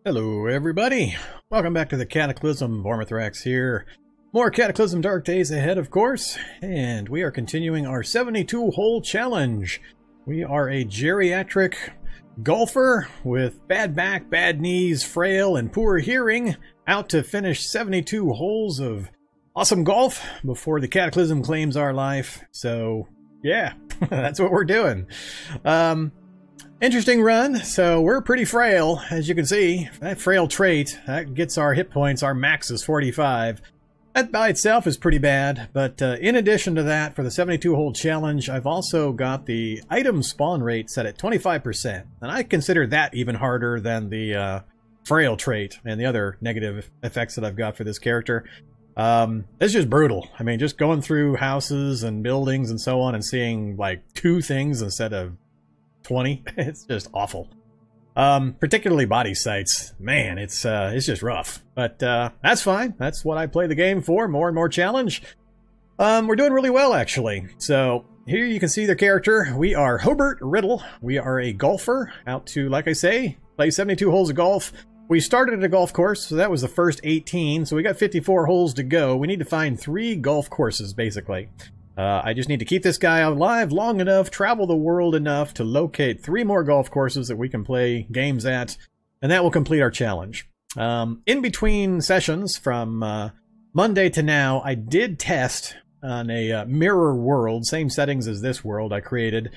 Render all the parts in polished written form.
Hello everybody, welcome back to the Cataclysm. Vormithrax here. More Cataclysm Dark Days ahead, of course, and we are continuing our 72-hole challenge. We are a geriatric golfer with bad back, bad knees, frail, and poor hearing, out to finish 72 holes of awesome golf before the Cataclysm claims our life. So, yeah, that's what we're doing. Interesting run. So we're pretty frail, as you can see. That frail trait, that gets our hit points. Our max is 45. That by itself is pretty bad, but in addition to that, for the 72-hole challenge, I've also got the item spawn rate set at 25%. And I consider that even harder than the frail trait and the other negative effects that I've got for this character. It's just brutal. I mean, just going through houses and buildings and so on and seeing like 2 things instead of 20. It's just awful. Particularly body sites. Man, it's just rough. But that's fine. That's what I play the game for. More and more challenge. We're doing really well, actually. So here you can see their character. We are Hobart Riddle. We are a golfer out to, like I say, play 72 holes of golf. We started at a golf course, so that was the first 18. So we got 54 holes to go. We need to find 3 golf courses, basically. I just need to keep this guy alive long enough, travel the world enough to locate 3 more golf courses that we can play games at, and that will complete our challenge. In between sessions from Monday to now, I did test on a mirror world, same settings as this world I created.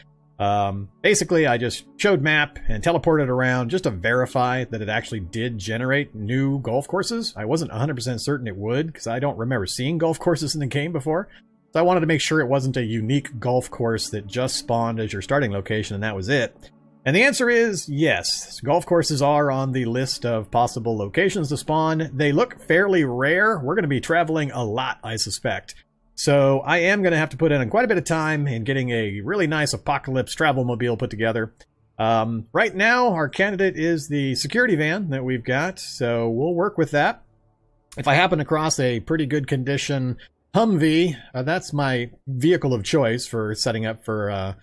Basically, I just showed map and teleported around just to verify that it actually did generate new golf courses. I wasn't 100% certain it would, because I don't remember seeing golf courses in the game before. So I wanted to make sure it wasn't a unique golf course that just spawned as your starting location and that was it. And the answer is yes. Golf courses are on the list of possible locations to spawn. They look fairly rare. We're going to be traveling a lot, I suspect. So I am going to have to put in quite a bit of time in getting a really nice apocalypse travel mobile put together. Right now, our candidate is the security van that we've got, so we'll work with that. If I happen across a pretty good condition Humvee, that's my vehicle of choice for setting up for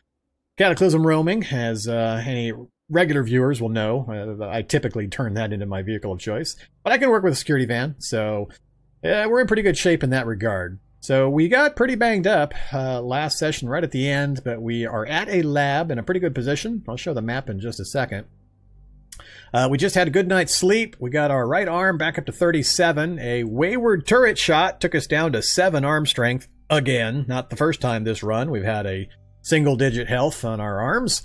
Cataclysm roaming, as any regular viewers will know. I typically turn that into my vehicle of choice, but I can work with a security van, so we're in pretty good shape in that regard. So we got pretty banged up last session right at the end, but we are at a lab in a pretty good position. I'll show the map in just a second. We just had a good night's sleep. We got our right arm back up to 37. A wayward turret shot took us down to 7 arm strength again. Not the first time this run. We've had a single-digit health on our arms.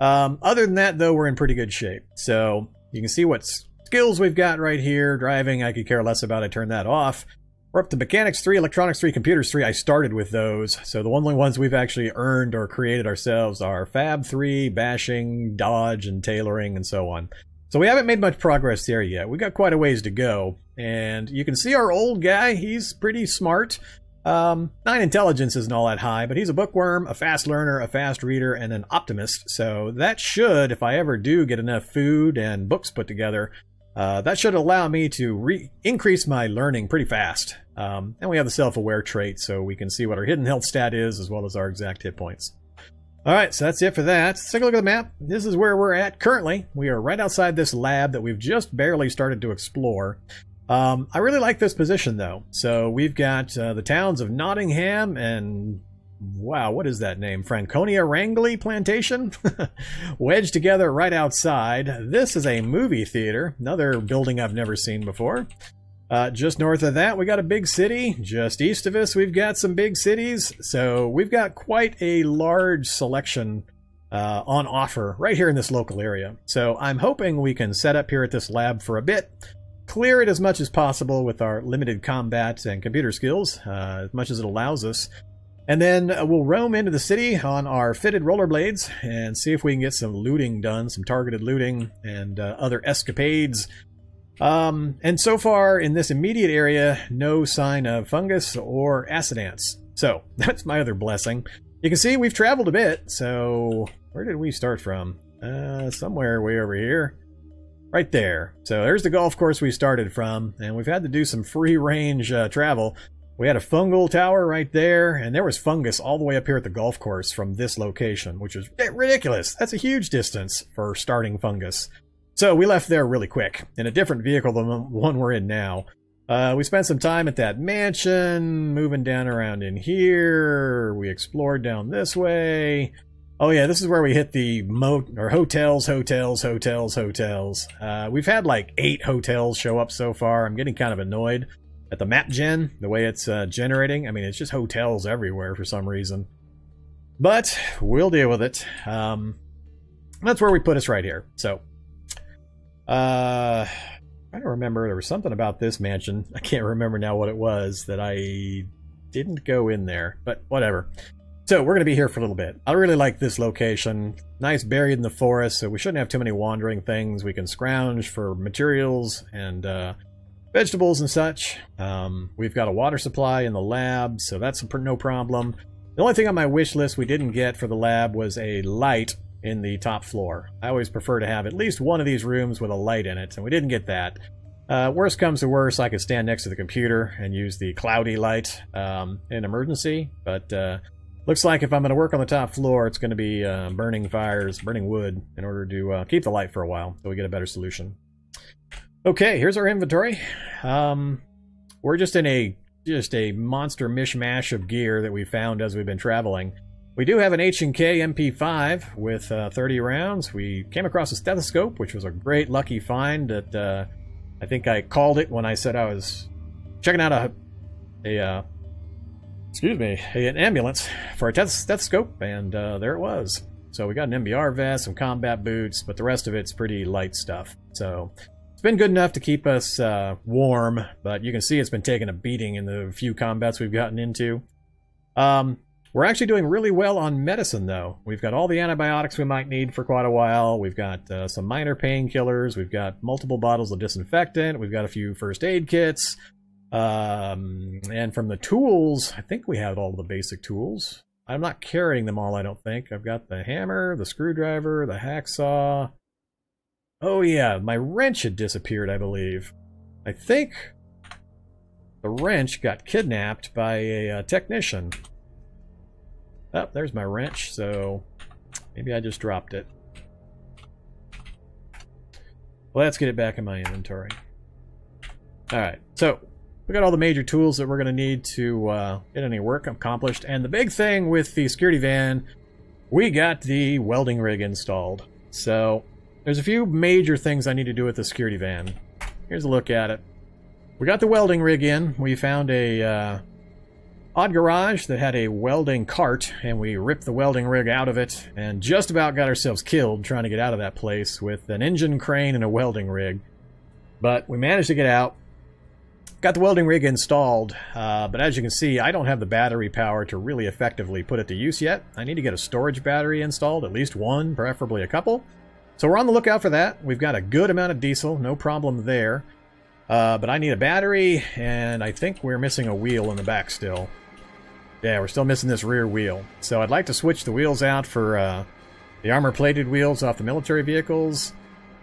Other than that, though, we're in pretty good shape. So you can see what skills we've got right here. Driving, I could care less about. I turned that off. We're up to Mechanics 3, Electronics 3, Computers 3. I started with those. So the only ones we've actually earned or created ourselves are Fab 3, Bashing, Dodge, and Tailoring, and so on. So we haven't made much progress there yet. We got quite a ways to go. And you can see our old guy. He's pretty smart. 9 intelligence isn't all that high, but he's a bookworm, a fast learner, a fast reader, and an optimist. So that should, if I ever do get enough food and books put together, that should allow me to increase my learning pretty fast. And we have the self-aware trait, so we can see what our hidden health stat is, as well as our exact hit points. Alright, so that's it for that. Let's take a look at the map. This is where we're at currently. We are right outside this lab that we've just barely started to explore. I really like this position, though. So we've got the towns of Nottingham and, wow, what is that name? Franconia Rangley Plantation? Wedged together right outside. This is a movie theater, another building I've never seen before. Just north of that, we got a big city. Just east of us, we've got some big cities. So we've got quite a large selection on offer right here in this local area. So I'm hoping we can set up here at this lab for a bit, clear it as much as possible with our limited combat and computer skills, as much as it allows us. And then we'll roam into the city on our fitted rollerblades and see if we can get some looting done, some targeted looting and other escapades. And so far in this immediate area, no sign of fungus or acid ants. So that's my other blessing. You can see we've traveled a bit. So where did we start from? Somewhere way over here. Right there. So there's the golf course we started from, and we've had to do some free range travel. We had a fungal tower right there, and there was fungus all the way up here at the golf course from this location, which is ridiculous. That's a huge distance for starting fungus. So we left there really quick, in a different vehicle than the one we're in now. We spent some time at that mansion, moving down around in here. We explored down this way. Oh yeah, this is where we hit the hotels. We've had like 8 hotels show up so far. I'm getting kind of annoyed at the map gen, the way it's generating. I mean, it's just hotels everywhere for some reason. But we'll deal with it. That's where we put us right here. So, I don't remember. There was something about this mansion. I can't remember now what it was that I didn't go in there, but whatever. So we're going to be here for a little bit. I really like this location. Nice buried in the forest, so we shouldn't have too many wandering things. We can scrounge for materials and vegetables and such. We've got a water supply in the lab, so that's no problem. The only thing on my wish list we didn't get for the lab was a light in the top floor. I always prefer to have at least one of these rooms with a light in it, and we didn't get that. Worst comes to worst, I could stand next to the computer and use the cloudy light in emergency, but looks like if I'm going to work on the top floor, it's going to be burning wood in order to keep the light for a while, so we get a better solution. Okay, here's our inventory. We're just in a monster mishmash of gear that we found as we've been traveling. We do have an H&K MP5 with 30 rounds. We came across a stethoscope, which was a great lucky find that I think I called it when I said I was checking out an ambulance for a stethoscope, and there it was. So we got an MBR vest, some combat boots, but the rest of it's pretty light stuff. So it's been good enough to keep us warm, but you can see it's been taking a beating in the few combats we've gotten into. We're actually doing really well on medicine, though. We've got all the antibiotics we might need for quite a while. We've got some minor painkillers. We've got multiple bottles of disinfectant. We've got a few first aid kits. And from the tools, I think we have all the basic tools. I'm not carrying them all, I don't think. I've got the hammer, the screwdriver, the hacksaw. Oh yeah, my wrench had disappeared, I believe. I think the wrench got kidnapped by a technician. Oh, there's my wrench, so maybe I just dropped it. Well, let's get it back in my inventory. Alright, so we got all the major tools that we're going to need to get any work accomplished. And the big thing with the security van, we got the welding rig installed. So there's a few major things I need to do with the security van. Here's a look at it. We got the welding rig in. We found a odd garage that had a welding cart, and we ripped the welding rig out of it and just about got ourselves killed trying to get out of that place with an engine crane and a welding rig. But we managed to get out. Got the welding rig installed, but as you can see, I don't have the battery power to really effectively put it to use yet. I need to get a storage battery installed, at least one, preferably a couple. So we're on the lookout for that. We've got a good amount of diesel, no problem there. But I need a battery, and I think we're missing a wheel in the back still. Yeah, we're still missing this rear wheel. So I'd like to switch the wheels out for the armor-plated wheels off the military vehicles.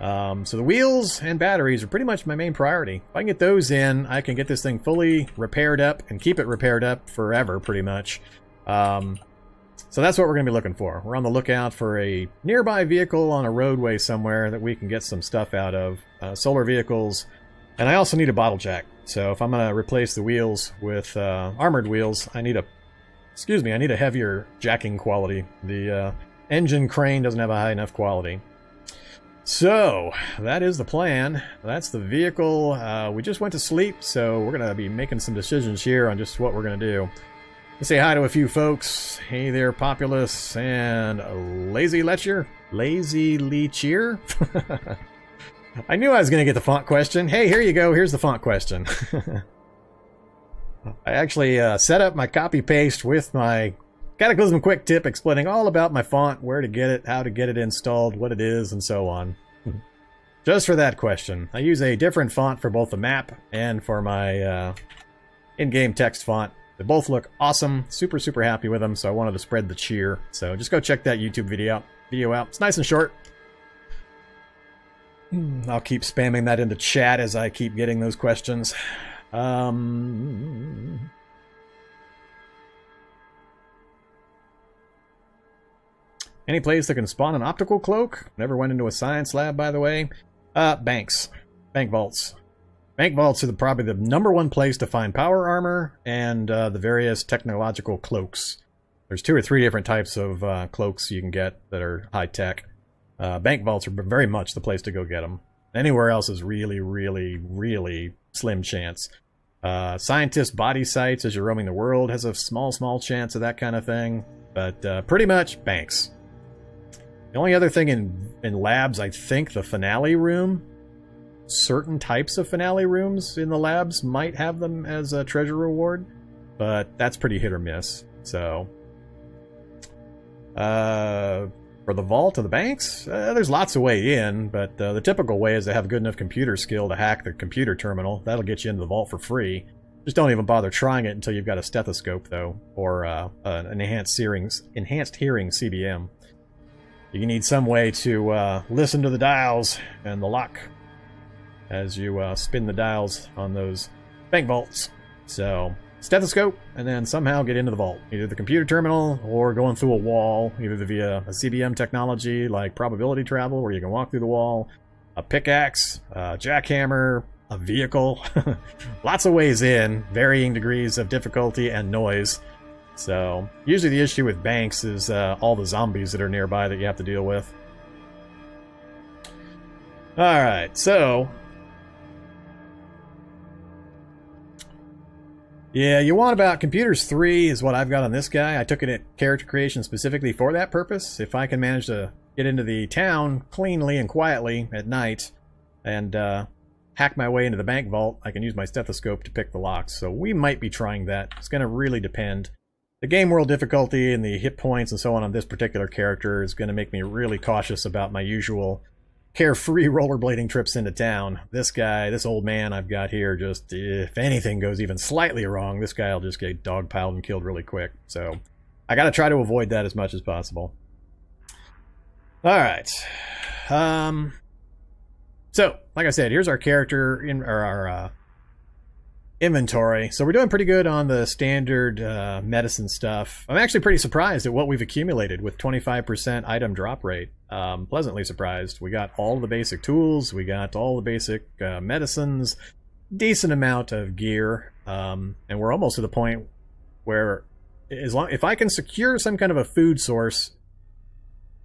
So the wheels and batteries are pretty much my main priority. If I can get those in, I can get this thing fully repaired up and keep it repaired up forever, pretty much. So that's what we're going to be looking for. We're on the lookout for a nearby vehicle on a roadway somewhere that we can get some stuff out of. Solar vehicles. And I also need a bottle jack. So if I'm going to replace the wheels with armored wheels, I need a heavier jacking quality. The engine crane doesn't have a high enough quality. So, that is the plan. That's the vehicle. We just went to sleep, so we're going to be making some decisions here on just what we're going to do. Let's say hi to a few folks. Hey there, Populous and Lazy Lecher. Lazy Lecher? I knew I was going to get the font question. Hey, here you go. Here's the font question. I actually set up my copy-paste with my Cataclysm quick tip explaining all about my font, where to get it, how to get it installed, what it is, and so on. Just for that question. I use a different font for both the map and for my in-game text font. They both look awesome. Super, super happy with them, so I wanted to spread the cheer. So just go check that YouTube video out. It's nice and short. I'll keep spamming that into chat as I keep getting those questions. Any place that can spawn an optical cloak? Never went into a science lab, by the way. Banks. Bank vaults. Bank vaults are probably the #1 place to find power armor and the various technological cloaks. There's 2 or 3 different types of cloaks you can get that are high-tech. Bank vaults are very much the place to go get them. Anywhere else is really, really, really slim chance. Scientist body sites as you're roaming the world has a small chance of that kind of thing. But pretty much banks. The only other thing in labs, I think the finale room. Certain types of finale rooms in the labs might have them as a treasure reward, but that's pretty hit or miss. So, for the vault of the banks, there's lots of way in, but the typical way is to have good enough computer skill to hack the computer terminal. That'll get you into the vault for free. Just don't even bother trying it until you've got a stethoscope, though, or an enhanced hearing CBM. You need some way to listen to the dials and the lock as you spin the dials on those bank vaults. So, stethoscope, and then somehow get into the vault. Either the computer terminal, or going through a wall, either via a CBM technology like probability travel, where you can walk through the wall, a pickaxe, a jackhammer, a vehicle. Lots of ways in, varying degrees of difficulty and noise. So, usually the issue with banks is all the zombies that are nearby that you have to deal with. Alright, so yeah, you want about computers 3 is what I've got on this guy. I took it at character creation specifically for that purpose. If I can manage to get into the town cleanly and quietly at night and hack my way into the bank vault, I can use my stethoscope to pick the locks. So we might be trying that. It's going to really depend. The game world difficulty and the hit points and so on this particular character is going to make me really cautious about my usual carefree rollerblading trips into town. This guy, this old man I've got here, just if anything goes even slightly wrong, this guy will just get dogpiled and killed really quick. So I got to try to avoid that as much as possible. Alright. So, like I said, here's our character in our inventory. So we're doing pretty good on the standard medicine stuff. I'm actually pretty surprised at what we've accumulated with 25% item drop rate. Pleasantly surprised. We got all the basic tools, we got all the basic medicines, decent amount of gear, and we're almost to the point where if I can secure some kind of a food source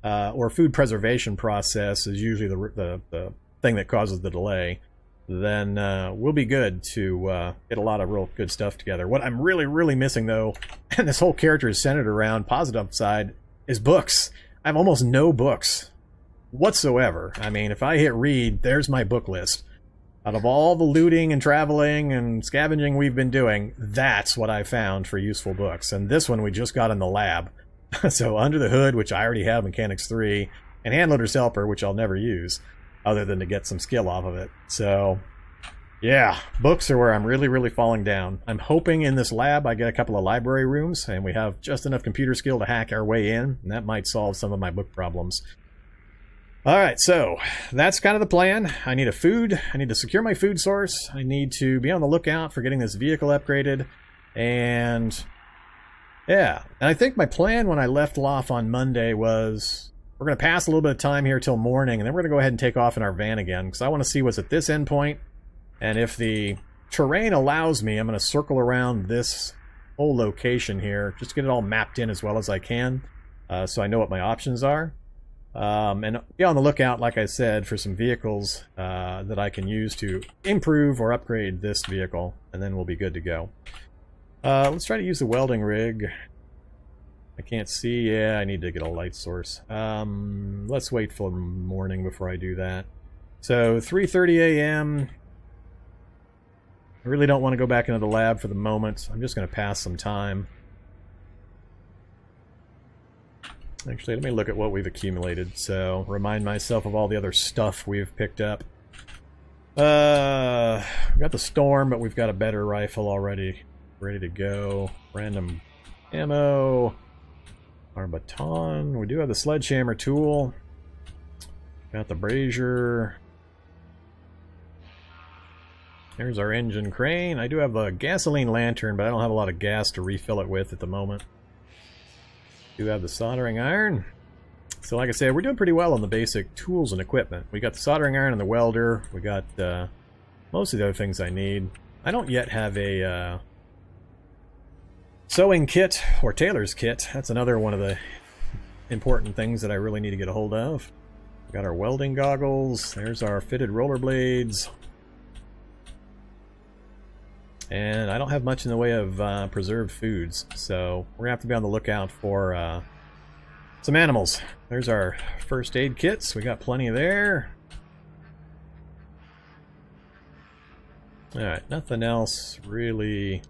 or food preservation process is usually the thing that causes the delay, then we'll be good to get a lot of real good stuff together. What I'm really missing, though, and this whole character is centered around positive side, is books. I have almost no books whatsoever. I mean, if I hit read, there's my book list. Out of all the looting and traveling and scavenging we've been doing, that's what I found for useful books. And this one we just got in the lab. So Under the Hood, which I already have Mechanics 3, and Handloader's Helper, which I'll never use, other than to get some skill off of it. So, yeah, books are where I'm really falling down. I'm hoping in this lab I get a couple of library rooms, and we have just enough computer skill to hack our way in, and that might solve some of my book problems. Alright, so that's kind of the plan. I need a food. I need to secure my food source. I need to be on the lookout for getting this vehicle upgraded. And yeah, and I think my plan when I left off on Monday was we're going to pass a little bit of time here till morning, and then we're going to go ahead and take off in our van again, because I want to see what's at this endpoint. And if the terrain allows me, I'm going to circle around this whole location here, just get it all mapped in as well as I can, so I know what my options are. And be on the lookout, like I said, for some vehicles that I can use to improve or upgrade this vehicle, and then we'll be good to go. Let's try to use the welding rig. I can't see. Yeah, I need to get a light source. Let's wait for morning before I do that. So 3:30 a.m. I really don't want to go back into the lab for the moment. I'm just going to pass some time. Actually, let me look at what we've accumulated, so remind myself of all the other stuff we've picked up. We got the Storm, but we've got a better rifle already ready to go. Random ammo. Our baton. We do have the sledgehammer tool. Got the brazier. There's our engine crane. I do have a gasoline lantern, but I don't have a lot of gas to refill it with at the moment. Do have the soldering iron. So like I said, we're doing pretty well on the basic tools and equipment. We got the soldering iron and the welder. We got most of the other things I need. I don't yet have a sewing kit or tailor's kit. That's another one of the important things that I really need to get a hold of. We got our welding goggles. There's our fitted rollerblades. And I don't have much in the way of preserved foods, so we're going to have to be on the lookout for some animals. There's our first aid kits. We got plenty there. Alright, nothing else really.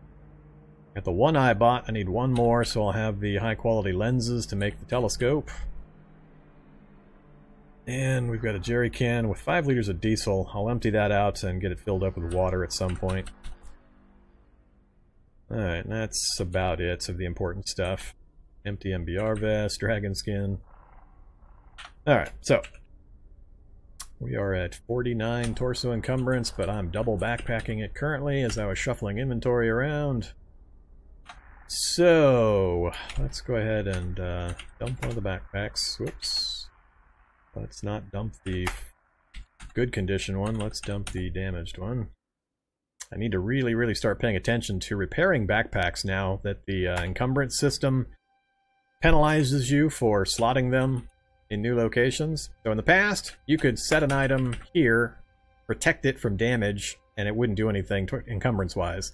Got the one I bought. I need one more, so I'll have the high quality lenses to make the telescope. And we've got a jerry can with 5 liters of diesel. I'll empty that out and get it filled up with water at some point. Alright, that's about it of the important stuff. Empty MBR vest, dragon skin. Alright, so we are at 49 torso encumbrance, but I'm double backpacking it currently as I was shuffling inventory around. So let's go ahead and dump one of the backpacks. Whoops. Let's not dump the good condition one. Let's dump the damaged one. I need to really start paying attention to repairing backpacks now that the encumbrance system penalizes you for slotting them in new locations. So in the past, you could set an item here, protect it from damage, and it wouldn't do anything encumbrance-wise.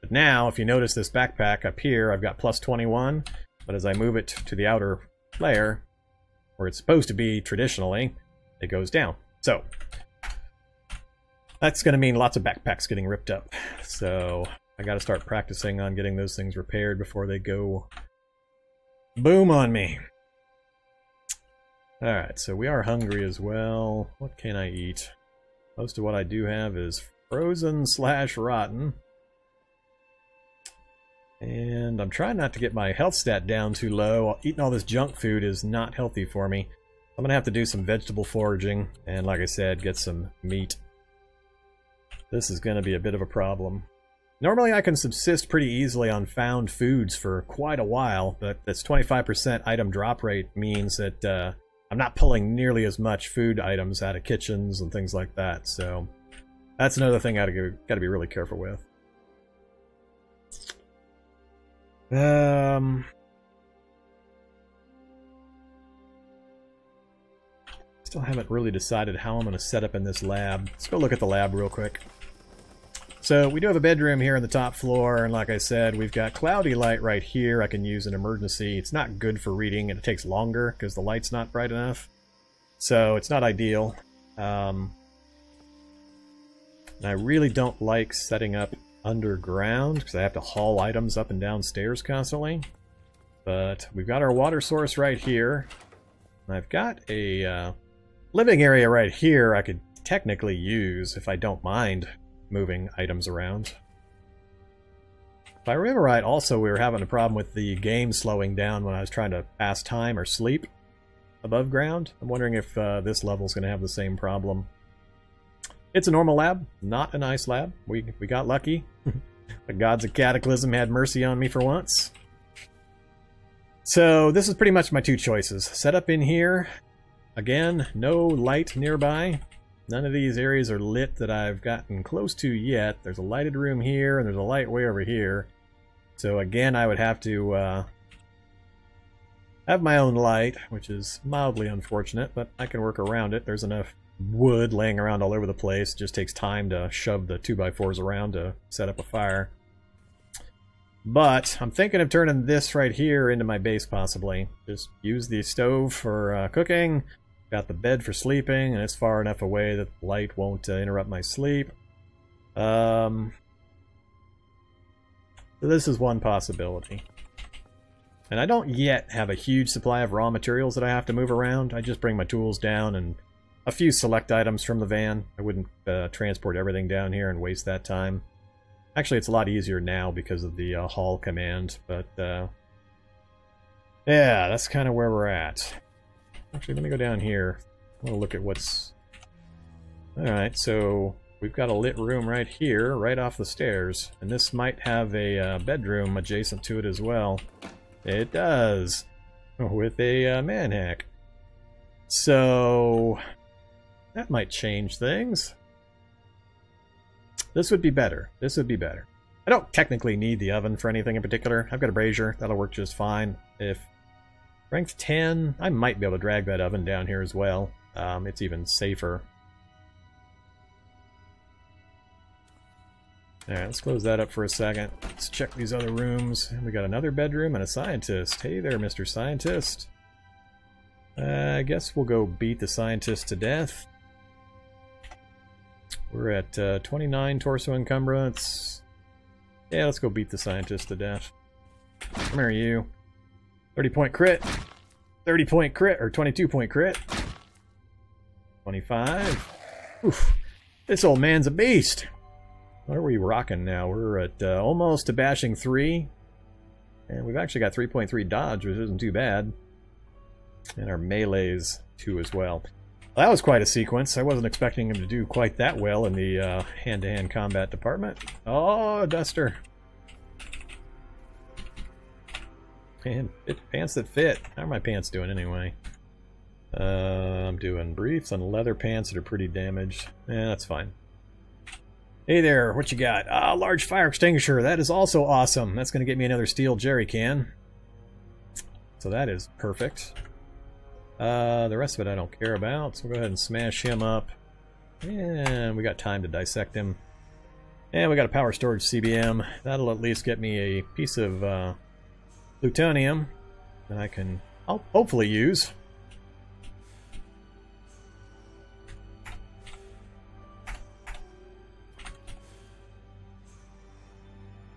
But now, if you notice this backpack up here, I've got plus 21, but as I move it to the outer layer, where it's supposed to be traditionally, it goes down. So that's going to mean lots of backpacks getting ripped up. So I got to start practicing on getting those things repaired before they go boom on me. Alright, so we are hungry as well. What can I eat? Most of what I do have is frozen / rotten. And I'm trying not to get my health stat down too low. Eating all this junk food is not healthy for me. I'm going to have to do some vegetable foraging, and like I said, get some meat. This is going to be a bit of a problem. Normally I can subsist pretty easily on found foods for quite a while, but this 25% item drop rate means that I'm not pulling nearly as much food items out of kitchens and things like that, so that's another thing I got to be really careful with. Still haven't really decided how I'm going to set up in this lab. Let's go look at the lab real quick. So we do have a bedroom here on the top floor, and like I said, we've got cloudy light right here I can use in emergency. It's not good for reading, and it takes longer because the light's not bright enough. So it's not ideal. And I really don't like setting up underground because I have to haul items up and down stairs constantly. But we've got our water source right here. And I've got a living area right here I could technically use if I don't mind moving items around. If I remember right, also we were having a problem with the game slowing down when I was trying to pass time or sleep above ground. I'm wondering if this level is going to have the same problem. It's a normal lab, not an ice lab. We got lucky. The gods of Cataclysm had mercy on me for once. So this is pretty much my two choices. Set up in here. Again, no light nearby. None of these areas are lit that I've gotten close to yet. There's a lighted room here, and there's a light way over here. So again, I would have to have my own light, which is mildly unfortunate, but I can work around it. There's enough wood laying around all over the place. It just takes time to shove the 2x4s around to set up a fire. But I'm thinking of turning this right here into my base, possibly. Just use the stove for cooking. Got the bed for sleeping, and it's far enough away that the light won't interrupt my sleep. So this is one possibility. And I don't yet have a huge supply of raw materials that I have to move around. I just bring my tools down and a few select items from the van. I wouldn't transport everything down here and waste that time. Actually, it's a lot easier now because of the haul command, but yeah, that's kind of where we're at. Actually, let me go down here. I want to look at what's... Alright, so we've got a lit room right here, right off the stairs, and this might have a bedroom adjacent to it as well. It does, with a man hack. So that might change things. This would be better. This would be better. I don't technically need the oven for anything in particular. I've got a brazier. That'll work just fine. If strength 10, I might be able to drag that oven down here as well. It's even safer. Alright, let's close that up for a second. Let's check these other rooms. We got another bedroom and a scientist. Hey there, Mr. Scientist. I guess we'll go beat the scientist to death. We're at 29 torso encumbrance. Yeah, let's go beat the scientist to death. Come here, you. 30-point crit. 30-point crit, or 22-point crit. 25. Oof. This old man's a beast. What are we rocking now? We're at almost to bashing 3. And we've actually got 3.3 dodge, which isn't too bad. And our melee's 2 as well. Well, that was quite a sequence. I wasn't expecting him to do quite that well in the hand-to-hand combat department. Oh, Duster. Man, pants that fit. How are my pants doing anyway? I'm doing briefs on leather pants that are pretty damaged. Yeah, that's fine. Hey there, what you got? Ah, large fire extinguisher. That is also awesome. That's going to get me another steel jerry can. So that is perfect. The rest of it I don't care about, so we'll go ahead and smash him up. And we got time to dissect him. And we got a power storage CBM. That'll at least get me a piece of plutonium that I can hopefully use.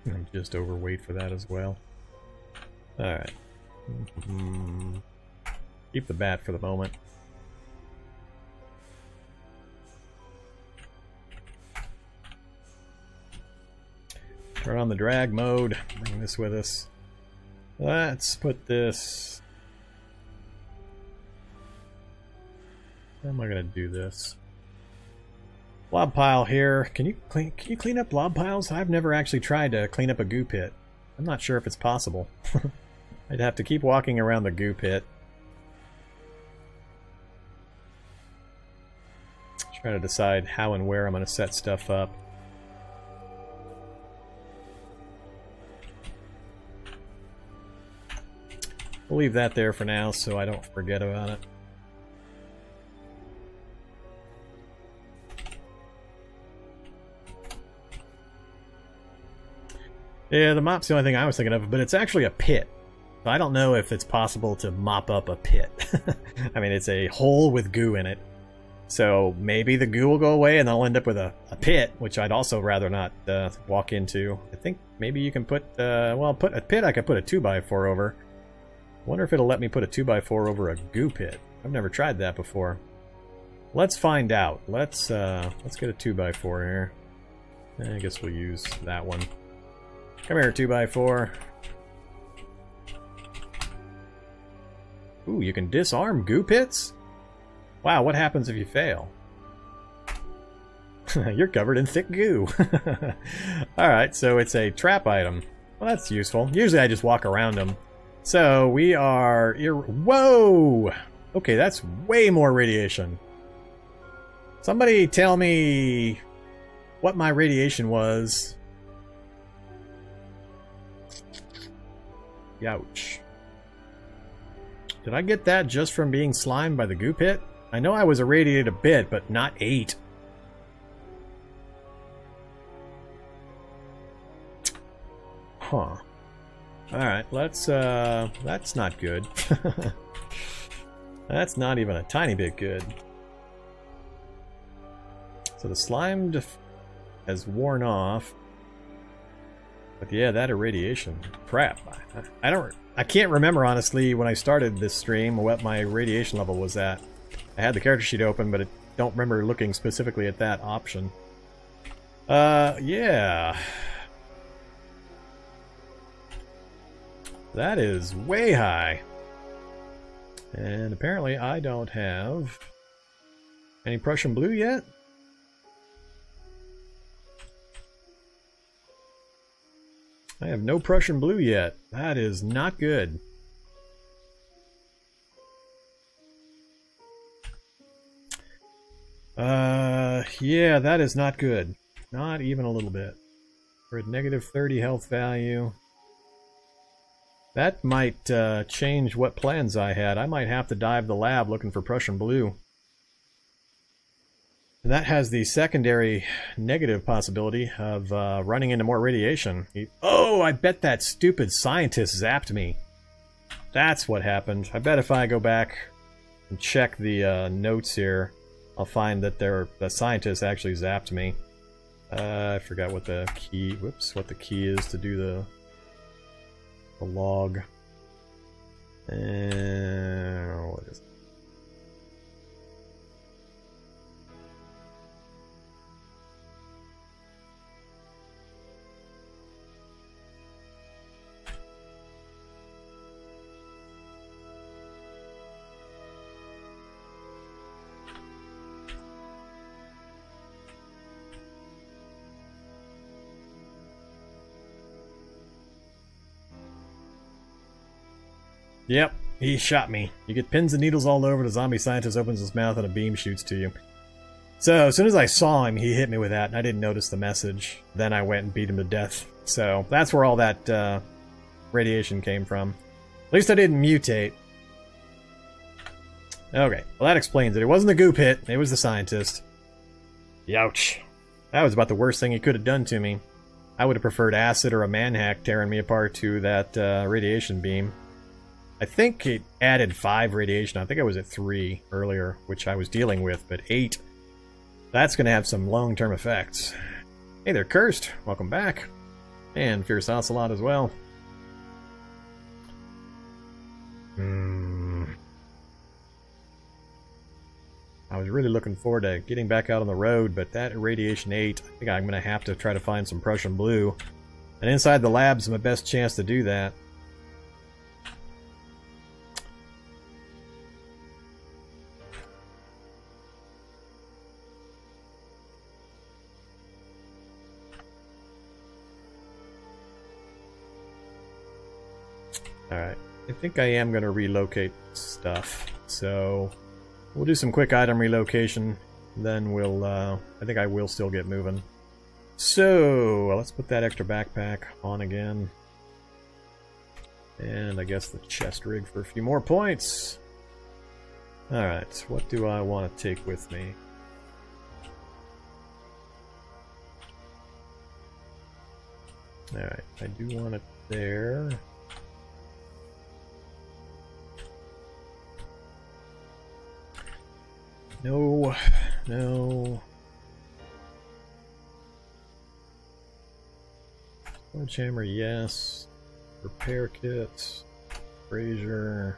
I'm just overweight for that as well. Alright. Keep the bat for the moment. Turn on the drag mode. Bring this with us. Let's put this... How am I going to do this? Blob pile here. Can you clean up blob piles? I've never actually tried to clean up a goo pit. I'm not sure if it's possible. I'd have to keep walking around the goo pit. Try to decide how and where I'm going to set stuff up. We'll leave that there for now so I don't forget about it. Yeah, the mop's the only thing I was thinking of, but it's actually a pit. So I don't know if it's possible to mop up a pit. I mean, it's a hole with goo in it. So maybe the goo will go away and I'll end up with a pit, which I'd also rather not walk into. I think maybe you can put, well, put a pit I could put a 2x4 over. I wonder if it'll let me put a 2x4 over a goo pit. I've never tried that before. Let's find out. Let's get a 2x4 here. I guess we'll use that one. Come here, 2x4. Ooh, you can disarm goo pits? Wow, what happens if you fail? You're covered in thick goo. Alright, so it's a trap item. Well, that's useful. Usually I just walk around them. So we are... Whoa! Okay, that's way more radiation. Somebody tell me what my radiation was. Youch. Did I get that just from being slimed by the goo pit? I know I was irradiated a bit, but not 8. Huh. Alright, let's, that's not good. That's not even a tiny bit good. So the slime has worn off. But yeah, that irradiation. Crap. I can't remember, honestly, when I started this stream, what my radiation level was at. I had the character sheet open, but I don't remember looking specifically at that option. Yeah. That is way high. And apparently I don't have any Prussian blue yet. I have no Prussian blue yet. That is not good. Yeah, that is not good. Not even a little bit. We're at negative 30 health value. That might change what plans I had. I might have to dive the lab looking for Prussian blue. And that has the secondary negative possibility of running into more radiation. Oh, I bet that stupid scientist zapped me. That's what happened. I bet if I go back and check the notes here, I'll find that the scientist actually zapped me. I forgot what the key. Whoops, what the key is to do the log. What is it? Yep, he shot me. You get pins and needles all over, the zombie scientist opens his mouth and a beam shoots to you. So, as soon as I saw him, he hit me with that, and I didn't notice the message. Then I went and beat him to death. So, that's where all that radiation came from. At least I didn't mutate. Okay, well that explains it. It wasn't the goo pit, it was the scientist. Youch. That was about the worst thing he could have done to me. I would have preferred acid or a manhack tearing me apart to that radiation beam. I think it added 5 radiation. I think I was at 3 earlier, which I was dealing with, but 8. That's going to have some long-term effects. Hey there, Cursed. Welcome back. And Fierce Ocelot as well. I was really looking forward to getting back out on the road, but that Irradiation 8, I think I'm going to have to try to find some Prussian blue. And inside the lab's my best chance to do that. Alright, I think I am going to relocate stuff, so we'll do some quick item relocation, then we'll, I think I will still get moving. So, let's put that extra backpack on again. And I guess the chest rig for a few more points. Alright, what do I want to take with me? Alright, I do want it there. No, no. Sledgehammer, yes. Repair kits. Brazier.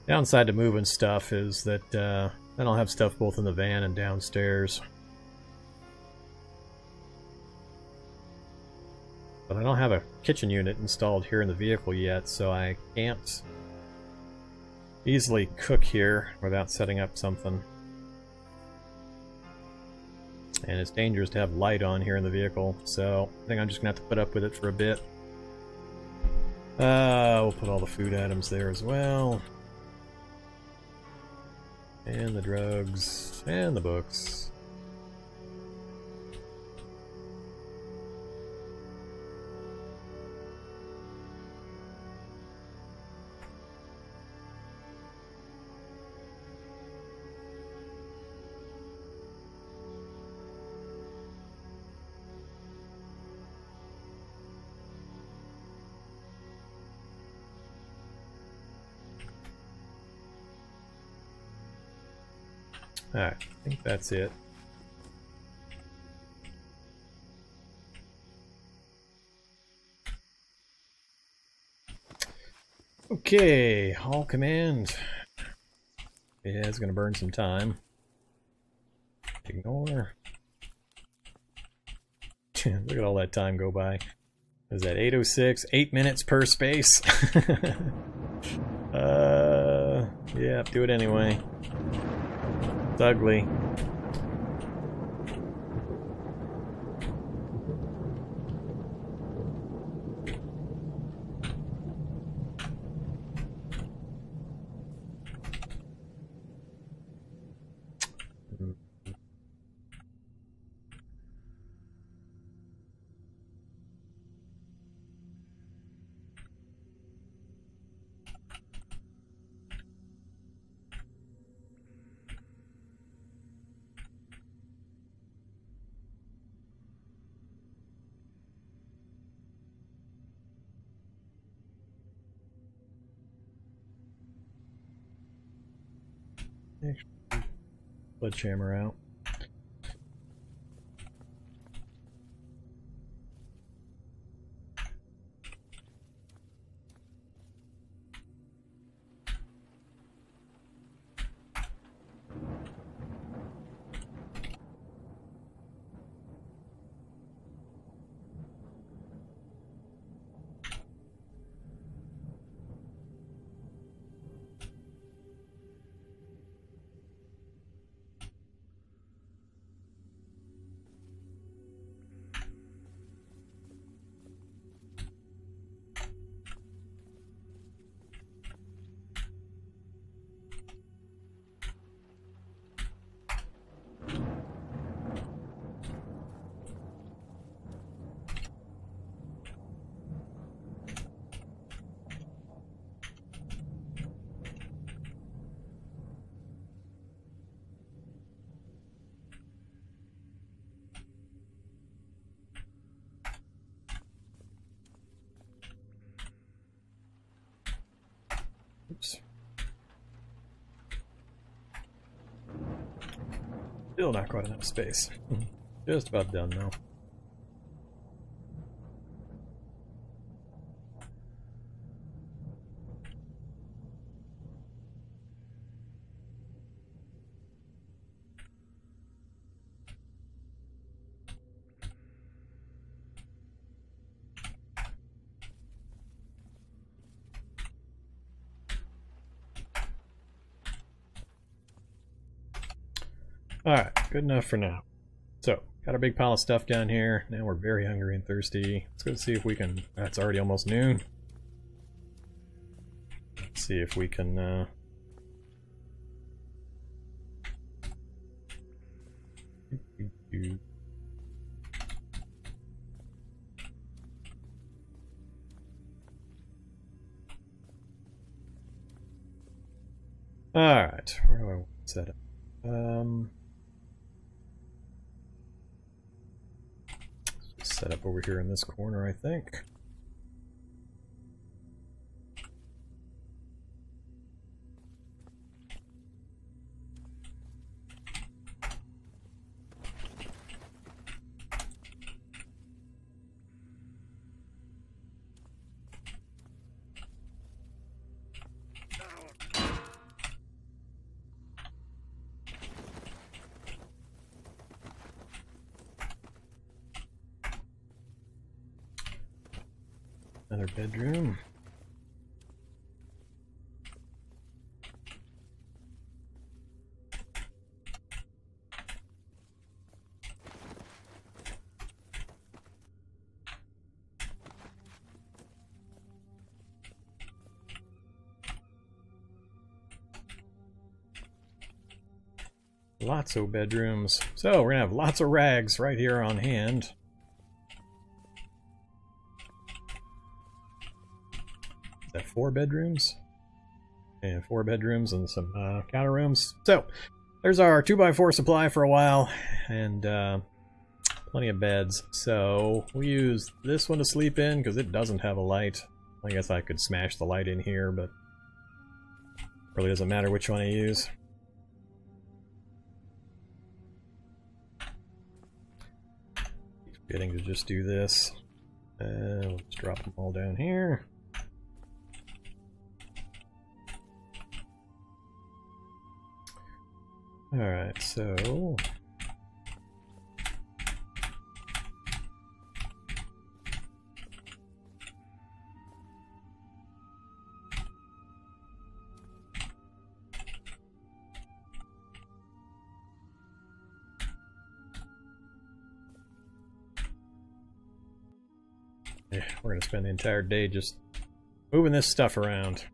Downside to moving stuff is that then I'll have stuff both in the van and downstairs. But I don't have a kitchen unit installed here in the vehicle yet, so I can't easily cook here without setting up something. And it's dangerous to have light on here in the vehicle, so I think I'm just going to have to put up with it for a bit. We'll put all the food items there as well. And the drugs, and the books. Alright, I think that's it. Okay, Hall Command. Yeah, it's gonna burn some time. Ignore. Look at all that time go by. Is that 8:06? 8 minutes per space. Yeah, do it anyway. It's ugly. Sledgehammer out. Oops. Still not quite enough space. Just about done though. Alright, good enough for now. So, got a big pile of stuff down here. Now we're very hungry and thirsty. Let's go see if we can... It's already almost noon. Let's see if we can... Alright, where do I want to set it? Set up over here in this corner, I think. Another bedroom. Lots of bedrooms. So we're gonna have lots of rags right here on hand. Is that 4 bedrooms? And 4 bedrooms and some counter rooms. So there's our 2x4 supply for a while, and plenty of beds. So we use this one to sleep in because it doesn't have a light. I guess I could smash the light in here, but really doesn't matter which one I use. Getting to just do this. Let's drop them all down here. Alright, so We're gonna spend the entire day just moving this stuff around.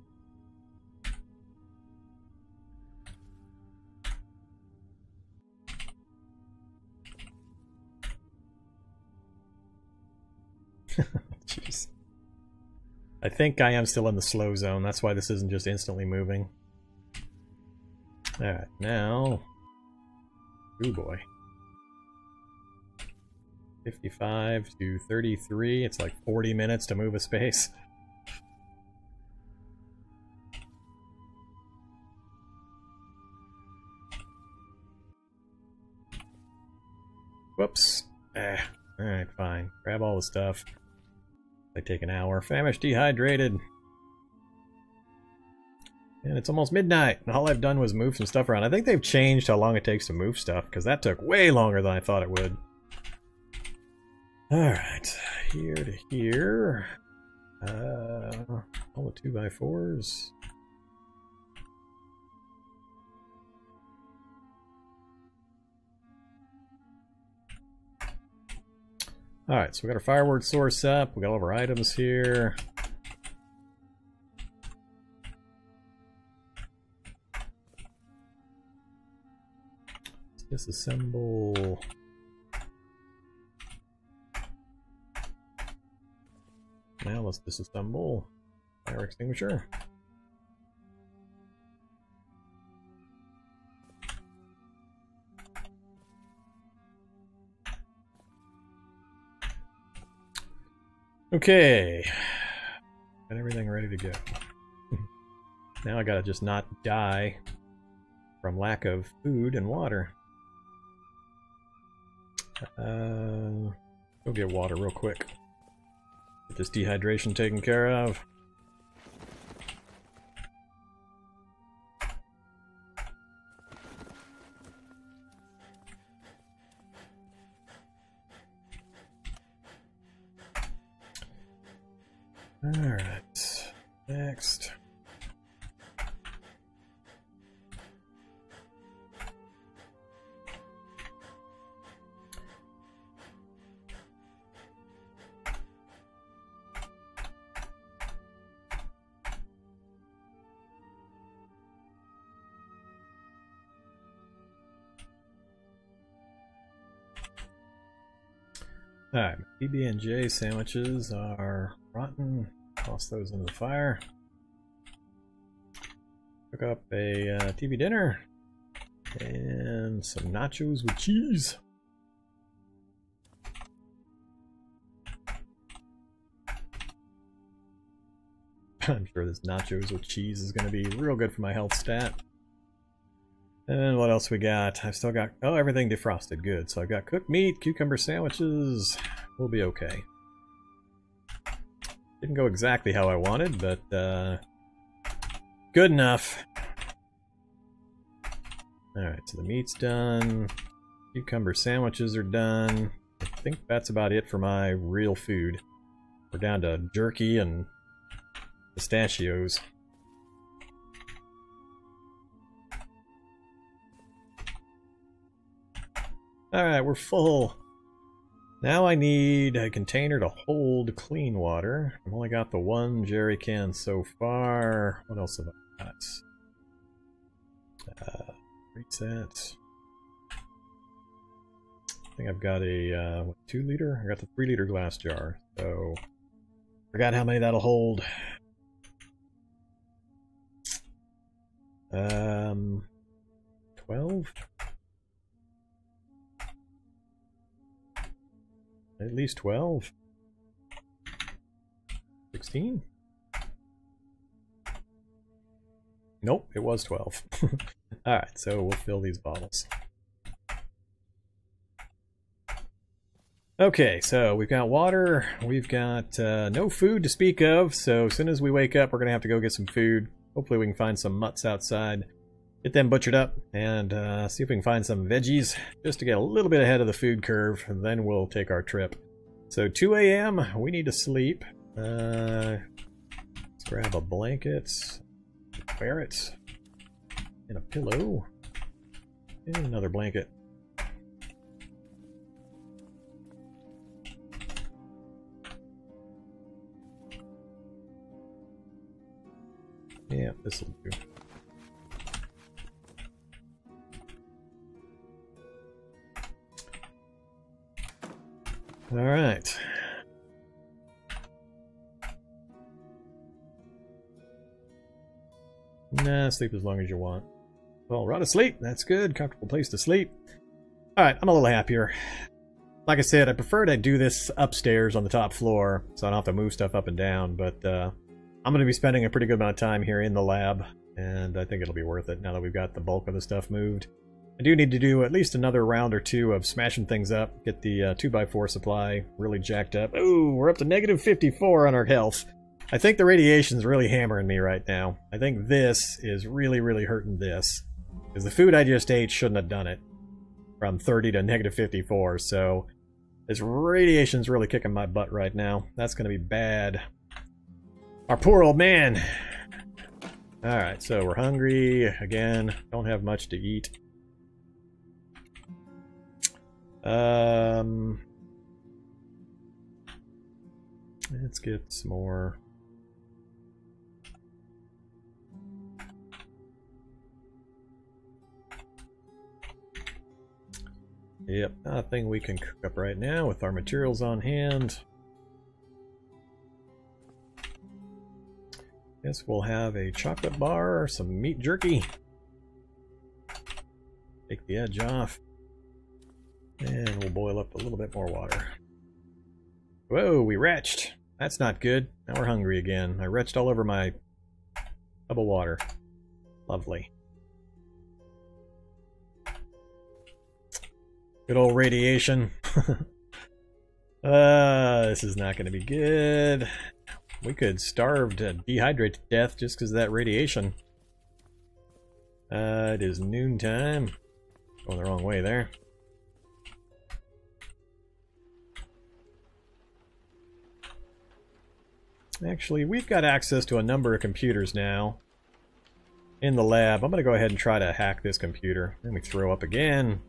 Jeez. I think I am still in the slow zone. That's why this isn't just instantly moving. Alright, now... Oh boy. 55 to 33. It's like 40 minutes to move a space. Whoops. Alright, fine. Grab all the stuff. They take an hour. Famished, dehydrated. And it's almost midnight, and all I've done was move some stuff around. I think they've changed how long it takes to move stuff, because that took way longer than I thought it would. Alright, here to here. All the 2x4s. Alright, so we got our firewood source up, we got all of our items here. Let's disassemble. Now let's disassemble fire extinguisher. Okay, got everything ready to go. Now I gotta just not die from lack of food and water. Go get water real quick. Get this dehydration taken care of. Alright, next. Alright, PB&J sandwiches are rotten. Toss those into the fire. Cook up a TV dinner. And some nachos with cheese. I'm sure this nachos with cheese is going to be real good for my health stat. And what else we got? I've still got, oh, everything defrosted. Good. So I've got cooked meat, cucumber sandwiches. We'll be okay. Didn't go exactly how I wanted, but good enough. Alright, so the meat's done. Cucumber sandwiches are done. I think that's about it for my real food. We're down to jerky and pistachios. Alright, we're full. Now I need a container to hold clean water. I've only got the one jerry can so far. What else have I got? Reset. I think I've got a what, 2 liter? I got the 3 liter glass jar. So forgot how many that'll hold. 12? At least 12. 16? Nope, it was 12. Alright, so we'll fill these bottles. Okay, so we've got water, we've got no food to speak of, so as soon as we wake up we're going to have to go get some food. Hopefully we can find some mutts outside, get them butchered up, and see if we can find some veggies, just to get a little bit ahead of the food curve, and then we'll take our trip. So 2 a.m., we need to sleep. Let's grab a blanket, wear it, and a pillow, and another blanket. Yeah, this will do. All right. Nah, sleep as long as you want. Well, run to sleep. That's good. Comfortable place to sleep. All right, I'm a little happier. Like I said, I prefer to do this upstairs on the top floor, so I don't have to move stuff up and down, but I'm going to be spending a pretty good amount of time here in the lab, and I think it'll be worth it now that we've got the bulk of the stuff moved. I do need to do at least another round or two of smashing things up, get the 2x4 supply really jacked up. Ooh, we're up to negative 54 on our health. I think the radiation's really hammering me right now. I think this is really, really hurting this. Because the food I just ate shouldn't have done it. From 30 to negative 54, so this radiation's really kicking my butt right now. That's going to be bad. Our poor old man. Alright, so we're hungry. Again, don't have much to eat. Let's get some more. Yep, nothing we can cook up right now with our materials on hand. Guess we'll have a chocolate bar, some meat jerky. Take the edge off. And we'll boil up a little bit more water. Whoa, we retched. That's not good. Now we're hungry again. I retched all over my tub of water. Lovely. Good old radiation. This is not going to be good. We could starve to dehydrate to death just because of that radiation. It is noontime. Going the wrong way there. Actually, we've got access to a number of computers now in the lab. I'm going to go ahead and try to hack this computer. Let me throw up again.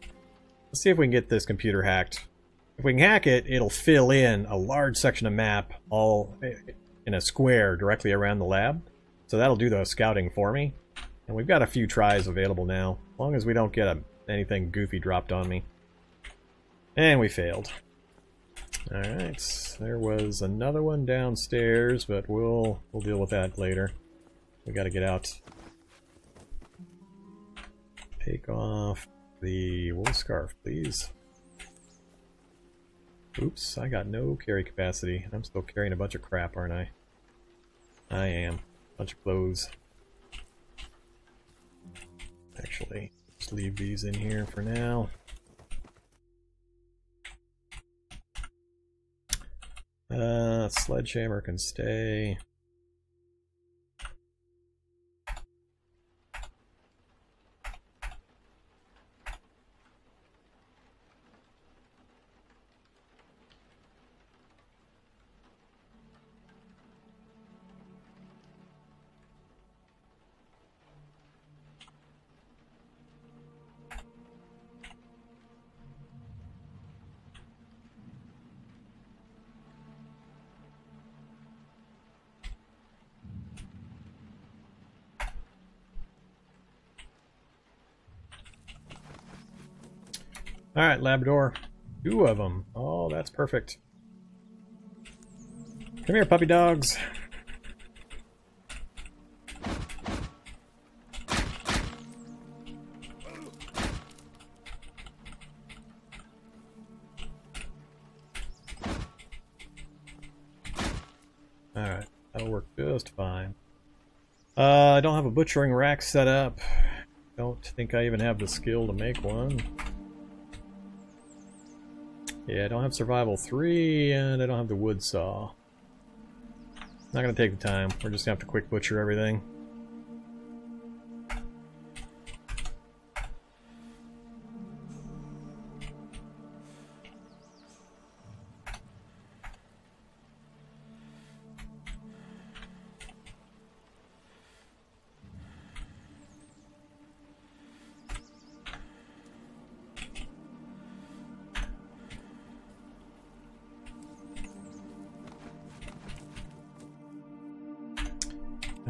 Let's see if we can get this computer hacked. If we can hack it, it'll fill in a large section of map all in a square directly around the lab. So that'll do the scouting for me. And we've got a few tries available now, as long as we don't get anything goofy dropped on me. And we failed. Alright, there was another one downstairs, but we'll deal with that later. We gotta get out. Take off the wool scarf, please. Oops, I got no carry capacity. I'm still carrying a bunch of crap, aren't I? I am. Bunch of clothes. Actually, just leave these in here for now. Sledgehammer can stay. Alright, Labrador. 2 of them. Oh, that's perfect. Come here, puppy dogs. Alright, that'll work just fine. I don't have a butchering rack set up. Don't think I even have the skill to make one. Yeah, I don't have survival 3, and I don't have the wood saw. Not gonna take the time. We're just gonna have to quick butcher everything.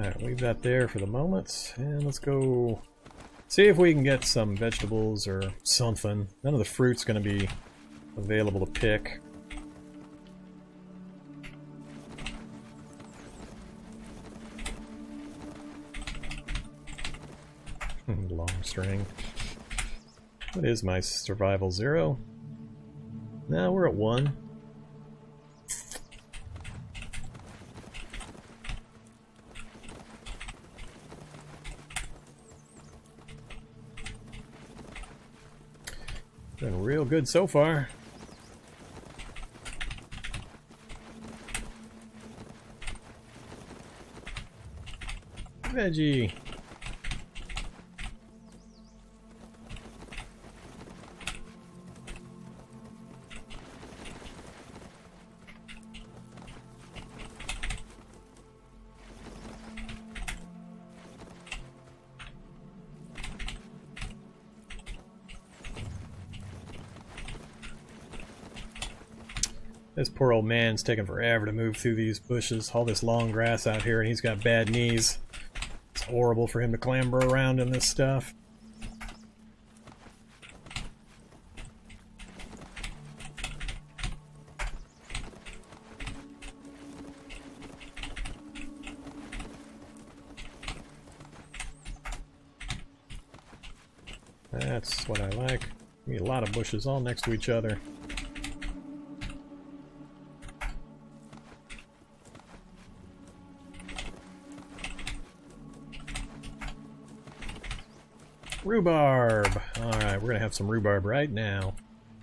Alright, leave that there for the moment, and let's go see if we can get some vegetables or something. None of the fruit's going to be available to pick. Long string. What is my survival? 0? No, we're at 1. Been real good so far. Veggie. This poor old man's taking forever to move through these bushes, all this long grass out here, and he's got bad knees. It's horrible for him to clamber around in this stuff. That's what I like. Give me a lot of bushes all next to each other. Rhubarb! Alright, we're gonna have some rhubarb right now.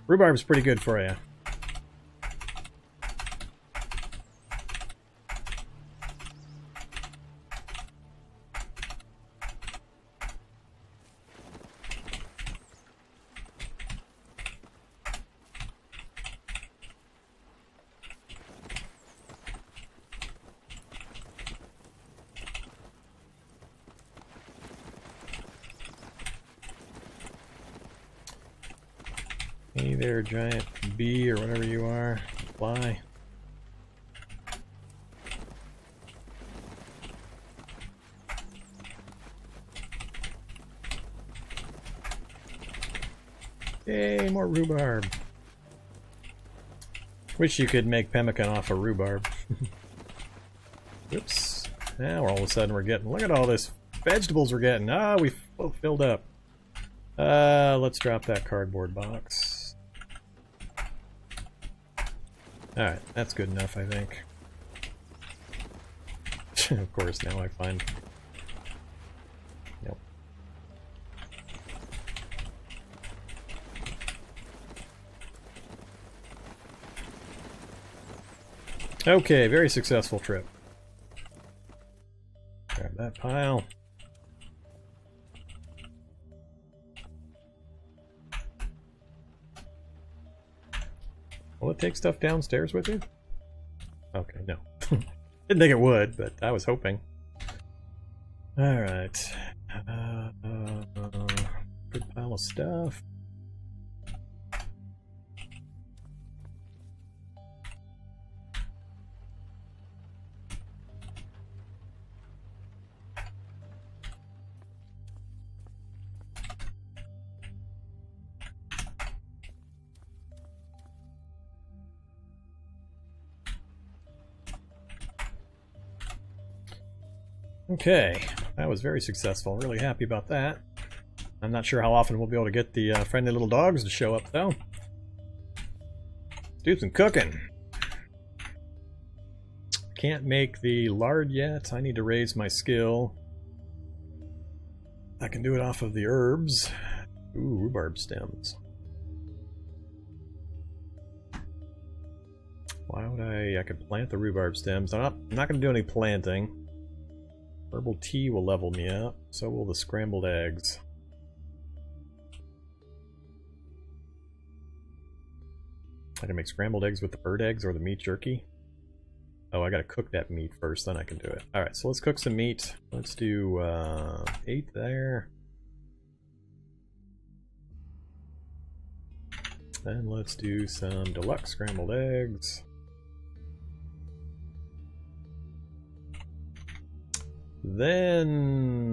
Rhubarb's pretty good for you. Hey there, giant bee or whatever you are. Fly. Yay, more rhubarb. Wish you could make pemmican off of rhubarb. Oops. Now all of a sudden we're getting, look at all this vegetables we're getting. Ah, we filled up. Let's drop that cardboard box. Alright, that's good enough, I think. Of course, now I find... Nope. Okay, very successful trip. Grab that pile. Will it take stuff downstairs with you? Okay, no. Didn't think it would, but I was hoping. Alright. Good pile of stuff. Okay, that was very successful. Really happy about that. I'm not sure how often we'll be able to get the friendly little dogs to show up, though. Let's do some cooking. Can't make the lard yet. I need to raise my skill. I can do it off of the herbs. Ooh, rhubarb stems. Why would I could plant the rhubarb stems. I'm not going to do any planting. Herbal tea will level me up, so will the scrambled eggs. I can make scrambled eggs with the bird eggs or the meat jerky. Oh, I gotta cook that meat first, then I can do it. Alright, so let's cook some meat. Let's do 8 there. Then let's do some deluxe scrambled eggs. Then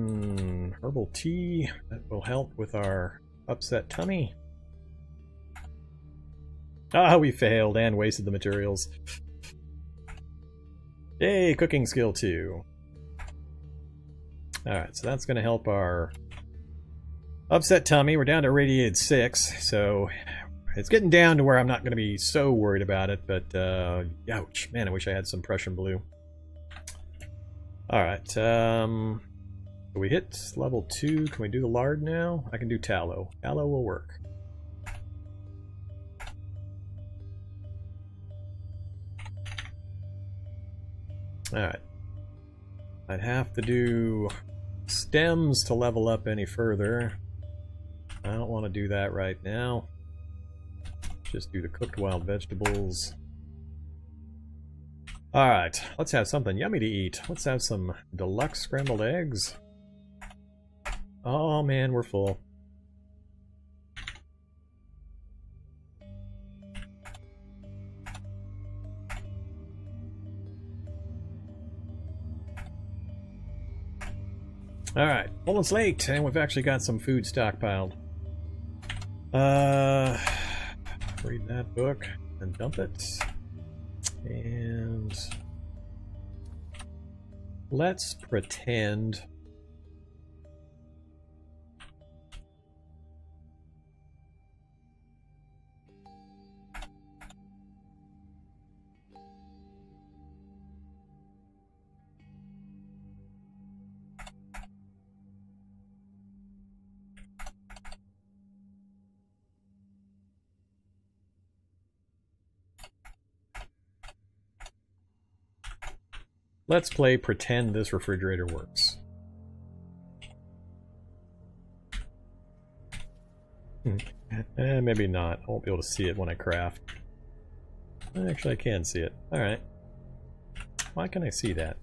herbal tea, that will help with our upset tummy. Ah, we failed and wasted the materials. Yay, cooking skill 2. Alright, so that's going to help our upset tummy. We're down to radiated 6, so it's getting down to where I'm not going to be so worried about it, but ouch. Man, I wish I had some Prussian blue. Alright, so we hit level 2. Can we do the lard now? I can do tallow. Tallow will work. Alright. I'd have to do stems to level up any further. I don't want to do that right now. Just do the cooked wild vegetables. Alright, let's have something yummy to eat. Let's have some deluxe scrambled eggs. Oh man, we're full. Alright, well it's late, and we've actually got some food stockpiled. Read that book and dump it. And let's pretend let's play pretend this refrigerator works. Maybe not. I won't be able to see it when I craft. Actually, I can see it. Alright. Why can I see that?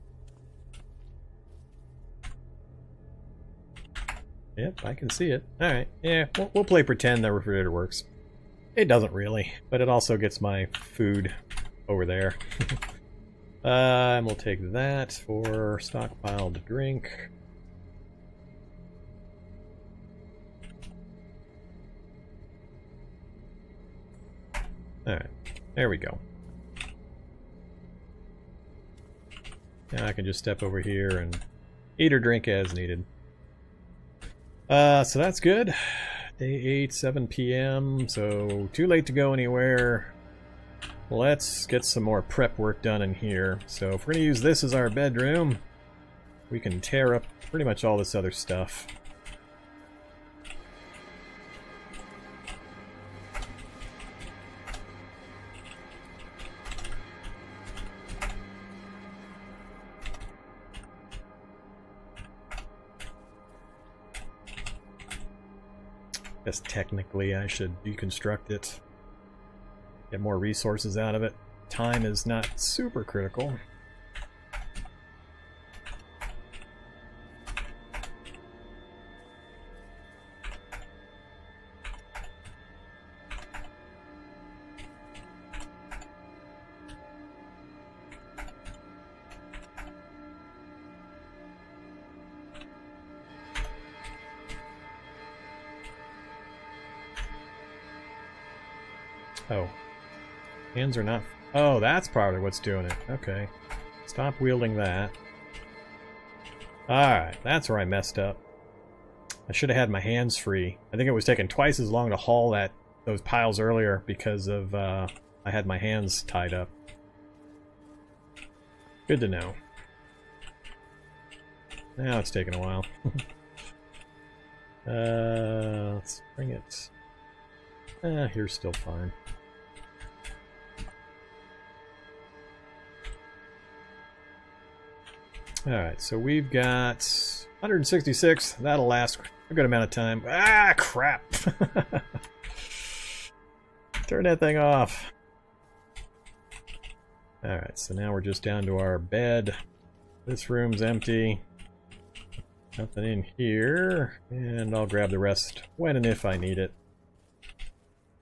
Yep, I can see it. Alright, yeah, we'll play pretend the refrigerator works. It doesn't really, but it also gets my food over there. And we'll take that for stockpiled drink. Alright, there we go. Now I can just step over here and eat or drink as needed. So that's good. Day 8, 7 p.m. So too late to go anywhere. Let's get some more prep work done in here. So if we're going to use this as our bedroom, we can tear up pretty much all this other stuff. I guess technically I should deconstruct it. Get more resources out of it. Time is not super critical. Oh. Hands are not... Oh, that's probably what's doing it. Okay. Stop wielding that. Alright, that's where I messed up. I should have had my hands free. I think it was taking twice as long to haul those piles earlier because of I had my hands tied up. Good to know. Now it's taking a while. Let's bring it... here's still fine. Alright, so we've got 166. That'll last a good amount of time. Ah, crap! Turn that thing off. Alright, so now we're just down to our bed. This room's empty. Nothing in here. And I'll grab the rest when and if I need it.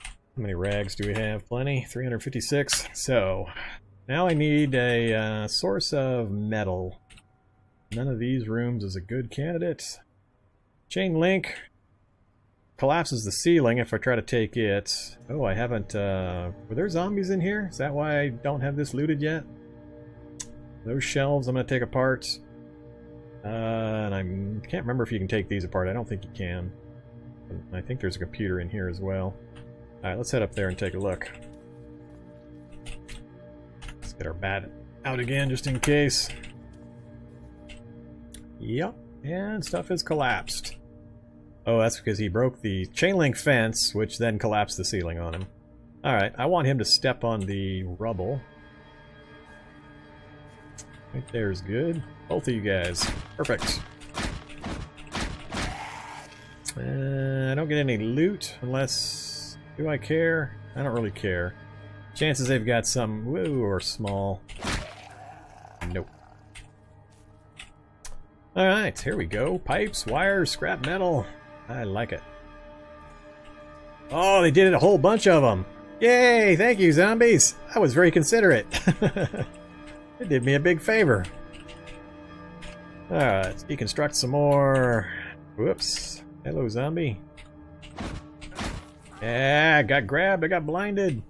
How many rags do we have? Plenty. 356. So, now I need a source of metal. None of these rooms is a good candidate. Chain link collapses the ceiling if I try to take it. Oh, I haven't... were there zombies in here? Is that why I don't have this looted yet? Those shelves I'm going to take apart. And I can't remember if you can take these apart. I don't think you can. I think there's a computer in here as well. Alright, let's head up there and take a look. Let's get our bat out again just in case. Yep, and stuff has collapsed. Oh, that's because he broke the chain link fence, which then collapsed the ceiling on him. Alright, I want him to step on the rubble. Right there is good. Both of you guys. Perfect. I don't get any loot unless... Do I care? I don't really care. Chances they've got some woo or small. Nope. Alright, here we go. Pipes, wires, scrap metal. I like it. Oh, they did a whole bunch of them. Yay! Thank you, zombies. That was very considerate. It did me a big favor. Alright, let's deconstruct some more. Whoops. Hello, zombie. Yeah, I got grabbed. I got blinded.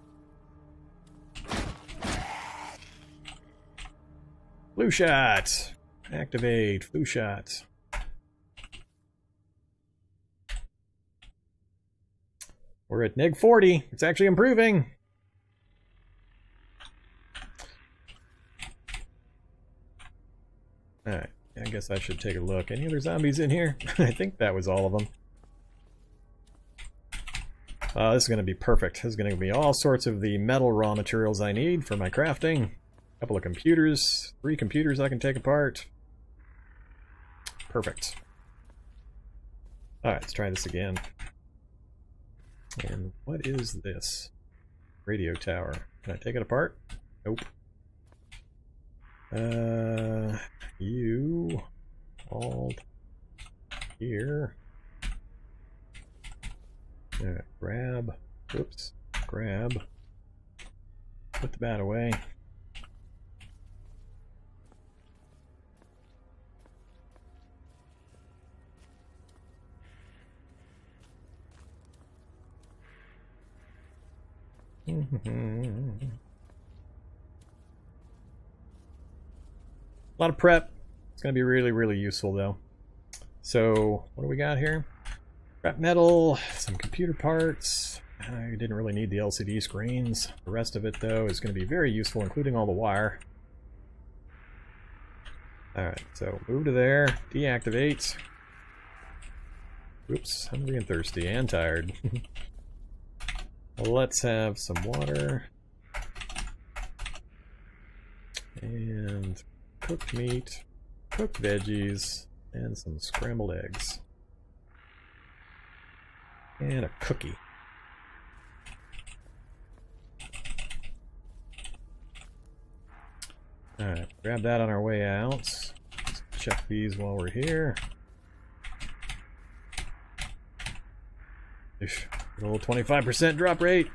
Flu shot. Activate. Flu shot. We're at neg 40. It's actually improving. Alright. I guess I should take a look. Any other zombies in here? I think that was all of them. This is going to be perfect. This is going to be all sorts of the metal raw materials I need for my crafting. A couple of computers. 3 computers I can take apart. Perfect. Alright, let's try this again. And what is this? Radio tower. Can I take it apart? Nope. You hold here. Grab. Oops. Grab. Put the bat away. A lot of prep. It's going to be really, really useful though. So, what do we got here? Scrap metal, some computer parts. I didn't really need the LCD screens. The rest of it though is going to be very useful, including all the wire. Alright, so move to there, deactivate. Oops, hungry and thirsty and tired. Let's have some water. And cooked meat, cooked veggies, and some scrambled eggs. And a cookie. Alright, grab that on our way out. Let's check these while we're here. A little 25% drop rate.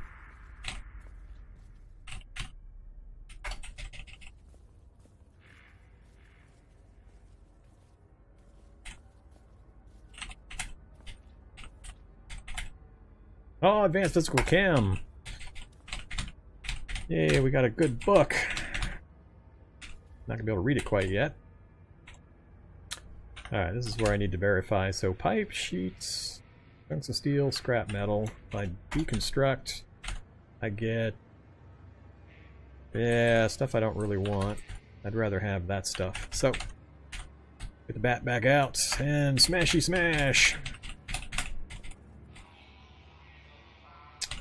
Oh, advanced physical chem. Yay, we got a good book. Not gonna be able to read it quite yet. Alright, this is where I need to verify. So pipe, sheets, chunks of steel, scrap metal. If I deconstruct, I get... yeah, stuff I don't really want. I'd rather have that stuff. So, get the bat back out and smashy smash!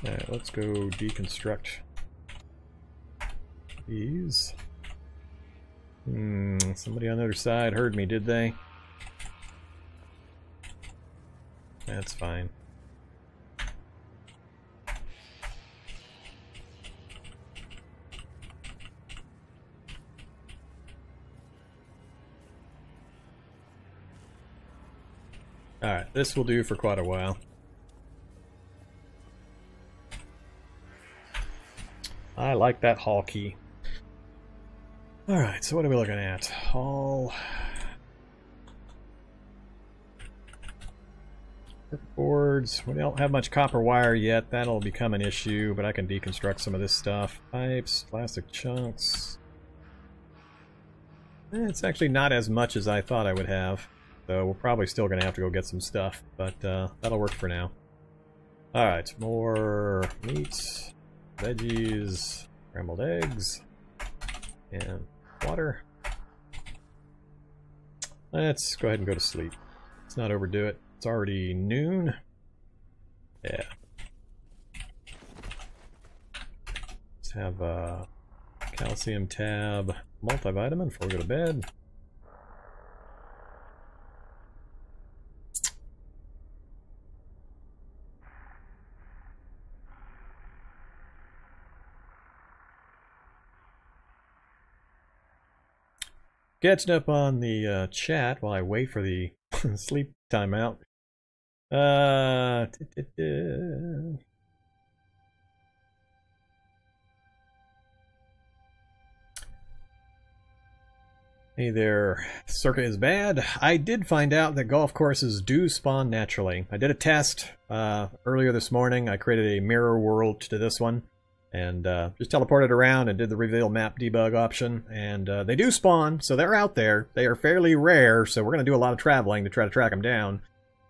Alright, let's go deconstruct these. Somebody on the other side heard me, did they? That's fine. Alright, this will do for quite a while. I like that hall key. Alright, so what are we looking at? Hall Boards. We don't have much copper wire yet. That'll become an issue, but I can deconstruct some of this stuff. Pipes, plastic chunks. It's actually not as much as I thought I would have. So we're probably still going to have to go get some stuff, but that'll work for now. Alright, more meat, veggies, scrambled eggs, and water. Let's go ahead and go to sleep. Let's not overdo it. It's already noon. Yeah. Let's have a calcium tab multivitamin before we go to bed. Catching up on the chat while I wait for the sleep timeout. Hey there, Circa is bad. I did find out that golf courses do spawn naturally. I did a test earlier this morning. I created a mirror world to this one. And just teleported around and did the reveal map debug option, and they do spawn, so they're out there. They are fairly rare, so we're going to do a lot of traveling to try to track them down.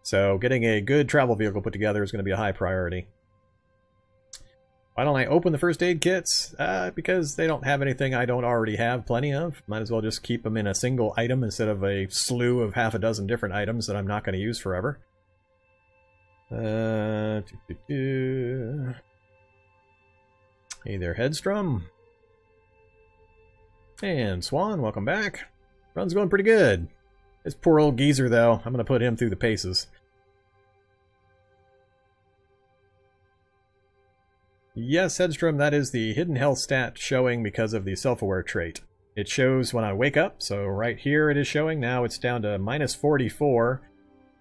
So getting a good travel vehicle put together is going to be a high priority. Why don't I open the first aid kits? Because they don't have anything I don't already have plenty of. Might as well just keep them in a single item instead of a slew of half a dozen different items that I'm not going to use forever. Hey there, Headstrom. And Swan, welcome back. Run's going pretty good. This poor old geezer, though, I'm going to put him through the paces. Yes, Headstrom, that is the hidden health stat showing because of the self-aware trait. It shows when I wake up, so right here it is showing. Now it's down to minus 44.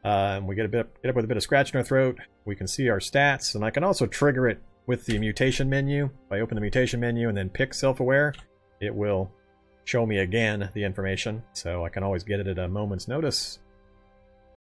We get up with a bit of scratch in our throat. We can see our stats, and I can also trigger it with the mutation menu. If I open the mutation menu and then pick self-aware, it will show me again the information, so I can always get it at a moment's notice.